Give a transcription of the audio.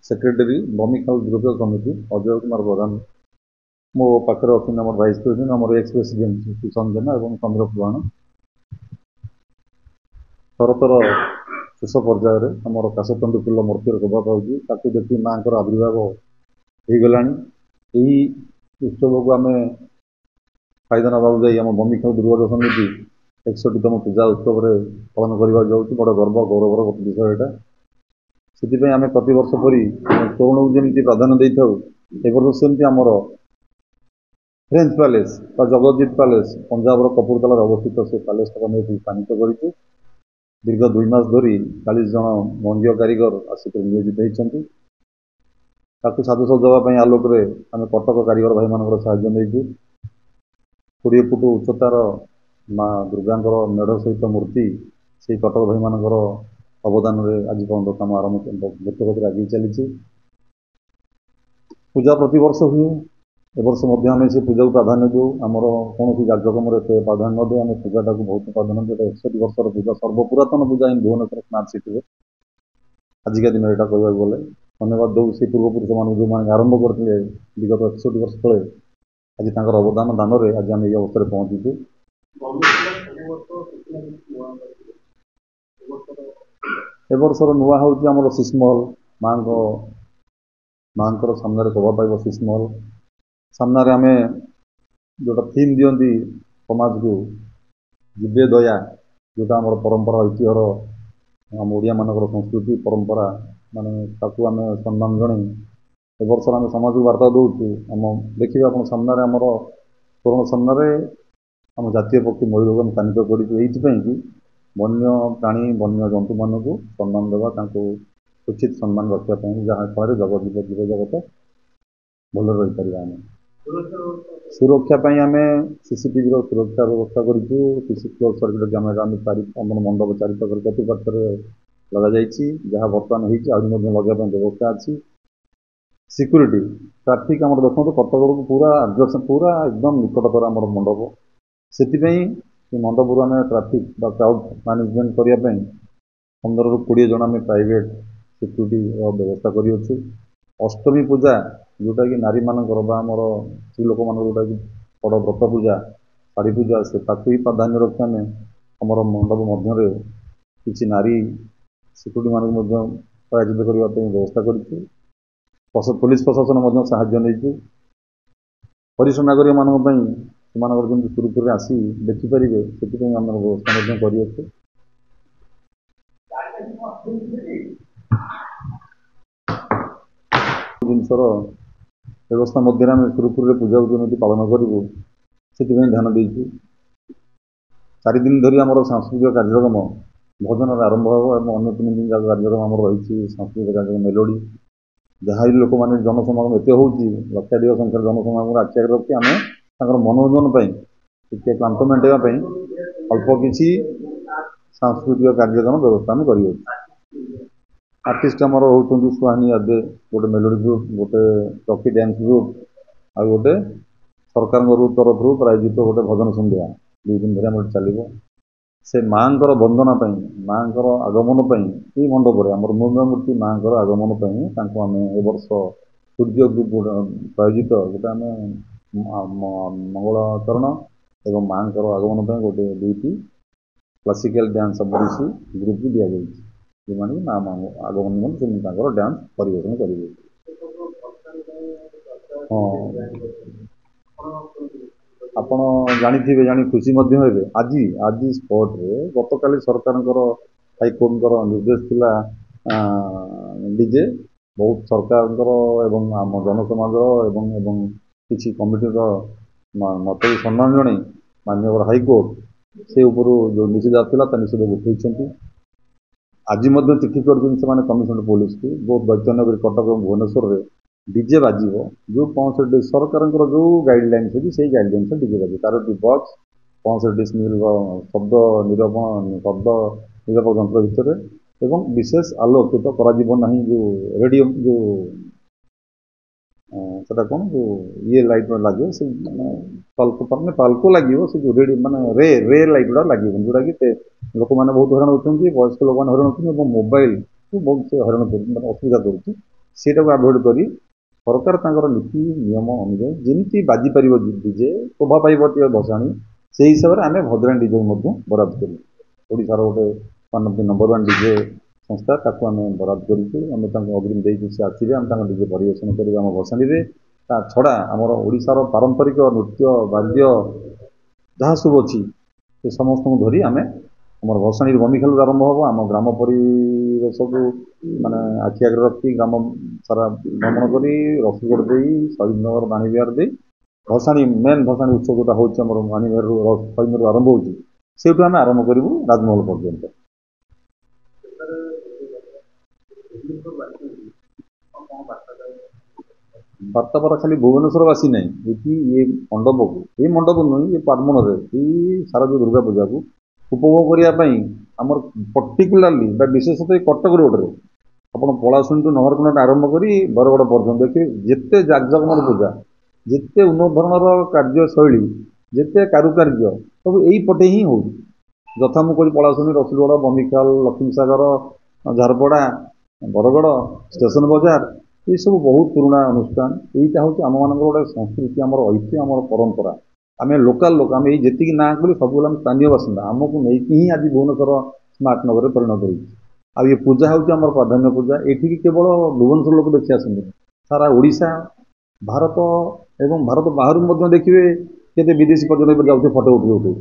Secretary Bamikhal group committee Ajay Kumar Pradhan मो पाखे अच्छे आम भाइस प्रेसिडेंट आम एक्स प्रेसिडेंट सुशांत जेना और चंद्र पुराण शरतर शेष पर्यायर आमर काशतंडु फुल मूर्तिर शोभा पाँच देखी माँ आविर्भाव हो गला उत्सव को आम फायदा नवाक जा बमिखाल दुर्गा समिति 61तम पूजा उत्सव पालन करने जाऊँ बड़ गर्व गौरवर विषय यहाँ से आम प्रत वर्ष परी तरुण को जमी प्राधान्य दे था वर्ष सेमती आमर French palace Jagjit palace Punjab Kapurthala अवस्थित से पैलेस टाक स्थानित कर दीर्घ 2 मास धरी 40 जन मंजीय कारीगर आसिक नियोजित होती साजसज देवाई आलोक आम कटक कारीगर भाई मान साहय नहीं 20 फुट उच्चतार माँ दुर्गा मेढ़ सहित मूर्ति से कटक भाई मान अवदान आज पर्यटन कम आरंभ गति आगे चली पूजा प्रत वर्ष हुए एवर्ष आम से पूजा को प्राधान्य दो आमर कौन कार्यक्रम प्राधान्य न दे आम पूजाटा को बहुत प्राधान्य दे 61 वर्षर पूजा सर्वपुरातन पूजा इन भुवनेश्वर स्मार्ट सिटी आजिका दिन यहाँ कहवाक गले धन्यवाद दौ से पूर्वपुरुष मान जो मैंने आरंभ करते विगत 61 वर्ष तले आज तक अवदान दान आज आम ये अवस्था पहुँचीचु एवर्षर नुआ हूँ आम शिशमहल माँ सामने शोभा पाइब शिशमहल सामने आम जोटा थीम दिखती समाज को जीवे दया जोटा आम परंपरा ऐतिह्यर आम ओडिया मानकर संस्कृति परंपरा माने ताकू आम सम्मान जन एवर्ष आम समाज को वार्ता दौचु आम देखिए आप सामने आमर तोरण सामने आम जातीय पक्षी मयूर को स्थानित कर कि वन्य प्राणी वन्य जंतु मान को सम्मान देवा उचित सम्मान रखापी जहाँ फल जगत जीव जगत भल रही पार आम सुरक्षापी आम सीसीटीवी सुरक्षा व्यवस्था करूँ सर्किट कैमेरा आम मंडप चारिपाख चतुपार्श्व लग जहाँ बर्तमान होगी लगाई व्यवस्था अच्छी सिक्यूरीटी ट्राफिक आम देखो कटक को पूरा पूरा एकदम निकटतर आम मंडप से मंडप आम ट्राफिक क्राउड मैनेजमेंट करने 15 ରୁ 20 जन आम प्राइवेट सिक्यूरीटी व्यवस्था कर अष्टमी पूजा जोटा कि नारी मानकर आमर स्त्री लोक मान जोटा कि बड़ व्रत पूजा शाढ़ी पूजा से ही प्राधान्य रखी आम आमर मंडप मध्य किसी नारी सिक्यूरीटी मान पराजित करने व्यवस्था कर पुलिस प्रशासन साहाय्य नहीं वरिष्ठ नागरिक मानक जमी सुरखुरी आसी देखिपारे से आम व्यवस्था कर जिनसर व्यवस्था मध्य आम सुरखुरी पूजा को जमी पालन करूँ से ध्यान देचु 4 दिन धरी आम सांस्कृतिक कार्यक्रम भजन आरंभ हो अन्य 3 दिन जाक कार्यक्रम आम रही सांस्कृतिक कार्यक्रम मेलोडी जहाँ लोक मैंने जनसमागम एत हो लक्षाधिक संख्यार जनसमागम आखि आगे रखी आम मनोरंजन टे क्लांत मेटाई अल्प किसी सांस्कृतिक कार्यक्रम व्यवस्था आम कर आर्टिस्ट आमर होती सुहानी आदे गोटे मेलोडी ग्रुप गोटे टॉकी डांस ग्रुप आ गोटे सरकार तरफ प्रायोजित गोटे भजन संध्या 2 दिन धरी आम चलो से माँ वंदना माँ आगमन ये मंडप आम मूर्य मूर्ति माँ आगमन आम ए वर्ष सूर्य ग्रुप प्रायोजित गोटे आम मंगलाचरण एवं माँ आगमन गोटे 2टी क्लासिकल डांस ओडिसी ग्रुप भी दि जाए जो मैंने माँ आगमन से डांस परिवेशन करेंगे हाँ आपण जानी जानी खुशी आज आज स्पॉट रे गत काली सरकार हाईकोर्ट निर्देश थिला डीजे बहुत सरकार एवं आम जनसमाज एवं किसी कमिटी मत सम्मान जन माननीय हाईकोर्ट से जो निषेधाज्ञा था निषेध उठे आज चिठी कर कमिशनर पुलिस को बहुत दैत्यनगरी कटक और भुवनेश्वर में डीजे बाजिब जो 65 सरकार जो गाइडलाइंस अच्छी से गाइडलाइंस डीजे बाज 4टी बक्स 65 डेसिबल शब्द निरूपण शब्द निरूपक यंत्र भितर एवं विशेष आलोकित करा जो रेडियो जो सेटा कौन जो ये लाइट लगे से पाल्को लगे से जो रेडियो माने रे लाइट गुड़ा लगे जोटा कि लोक मैंने बहुत हरण होती वयस्क लोक मैंने हरण होती मोबाइल को बहुत से हरण असुविधा कर ସେଇଟାକୁ ଆଭଏଡ଼ କରି ସରକାର ତାଙ୍କର ନୀତି ନିୟମ ଅନୁଯାୟୀ ଯେମିତି ବାଜି ପାରିବ ଡିଜେ ଶୋଭା ପାଇବ ଟିକେ ଭସାଣି ସେଇ ହିସାବରେ ଆମେ ଭଦ୍ରାଣୀ ଡିଜେକୁ ମଧ୍ୟ ବରାଦ କରୁ। ଓଡ଼ିଶାର ଗୋଟେ ନମ୍ବର 1 ଡିଜେ ସଂସ୍ଥା ତାକୁ ଆମେ ବରାଦ କରିଛୁ। ଆମେ ତାଙ୍କୁ ଅଗ୍ରିମ ଦେଇଛୁ ସେ ଆସିବେ ଆମେ ତାଙ୍କ ଡିଜେ ପରିବେଷଣ କରିବୁ ଆମ ଭସାଣିରେ। ତା ଛଡ଼ା ଆମର ଓଡ଼ିଶାର ପାରମ୍ପରିକ ନୃତ୍ୟ ବାଦ୍ୟ ଯାହା ସବୁ ଅଛି ସେ ସମସ୍ତଙ୍କୁ ଧରି ଆମେ ଆମର ଭସାଣୀରୁ ବମିଖାଲରୁ ଆରମ୍ଭ ହେବ। ଆମ ଗ୍ରାମ ପରିବେଶକୁ ମାନେ ଆଖି ଆଗରେ ରଖି ଗ୍ରାମ ସାରା ଭ୍ରମଣ କରି ରସୁଲଗଡ଼ ଦେଇ ଶହୀଦନଗର ବାଣୀବିହାର ଦେଇ ଭସାଣୀ ମେନ୍ ଭସାଣୀ ଉତ୍ସବ ଯେଉଁଟା ହେଉଛି ଆମର ବାଣୀବିହାରରୁ ଶହୀଦନଗରରୁ ଆରମ୍ଭ ହେଉଛି ସେଇଠୁ ଆମେ ଆରମ୍ଭ କରିବୁ ରାଜମହଲ ପର୍ଯ୍ୟନ୍ତ। ବାର୍ତ୍ତାବର ଖାଲି ଭୁବନେଶ୍ୱରବାସୀ ନାହିଁ, ଏଠି ଏ ମଣ୍ଡପକୁ ଏଇ ମଣ୍ଡପ ନୁହେଁ ଏ ପାର୍ମଣରେ ଏଇ ଶାରଦୀୟ ଦୁର୍ଗା ପୂଜାକୁ ଉପଭୋଗ କରିବା ପାଇଁ ଆମର ପର୍ଟିକୁଲାରଲି ବା ବିଶେଷତଃ ଏଇ କଟକ ରୋଡ଼ରେ ଆପଣ ପଳାଶୁଣୀଠୁ ନହରକୋଣାଠୁ ଆରମ୍ଭ କରି ବରଗଡ଼ ପର୍ଯ୍ୟନ୍ତ ଦେଖିବେ ଯେତେ ଜାକଜମକର ପୂଜା, ଯେତେ ଉନ୍ନତ ଧରଣର କାର୍ଯ୍ୟଶୈଳୀ, ଯେତେ କାରୁକାର୍ଯ୍ୟ ସବୁ ଏଇପଟେ ହିଁ ହେଉଛି। ଯଥା ମୁଁ କହୁଛି ପଳାଶୁଣୀ, ରସୁଲଗଡ଼, ବମିଖାଲ, ଲକ୍ଷ୍ମୀସାଗର, ଝାରପଡ଼ା, ବରଗଡ଼, ଷ୍ଟେସନ ବଜାର ଏସବୁ ବହୁତ ପୁରୁଣା ଅନୁଷ୍ଠାନ। ଏଇଟା ହେଉଛି ଆମମାନଙ୍କର ଗୋଟେ ସଂସ୍କୃତି, ଆମର ଐତିହ୍ୟ, ଆମର ପରମ୍ପରା। ଆମେ ଲୋକାଲ ଲୋକ, ଆମେ ଏଇ ଯେତିକି ନାଁ କଲି ସବୁବେଳେ ଆମେ ସ୍ଥାନୀୟ ବାସିନ୍ଦା, ଆମକୁ ନେଇକି ହିଁ ଆଜି ଭୁବନେଶ୍ୱର ସ୍ମାର୍ଟ ନଗରରେ ପରିଣତ ହୋଇଛି। ଆଉ ଏ ପୂଜା ହେଉଛି ଆମର ପ୍ରାଧାନ୍ୟ ପୂଜା। ଏଠିକି କେବଳ ଭୁବନେଶ୍ୱର ଲୋକ ଦେଖି ଆସନ୍ତି, ସାରା ଓଡ଼ିଶା, ଭାରତ ଏବଂ ଭାରତ ବାହାରୁ ମଧ୍ୟ ଦେଖିବେ କେତେ ବିଦେଶୀ ପର୍ଯ୍ୟଟକ ଯାଉଥିବେ ଫଟୋ ଉଠାଇ।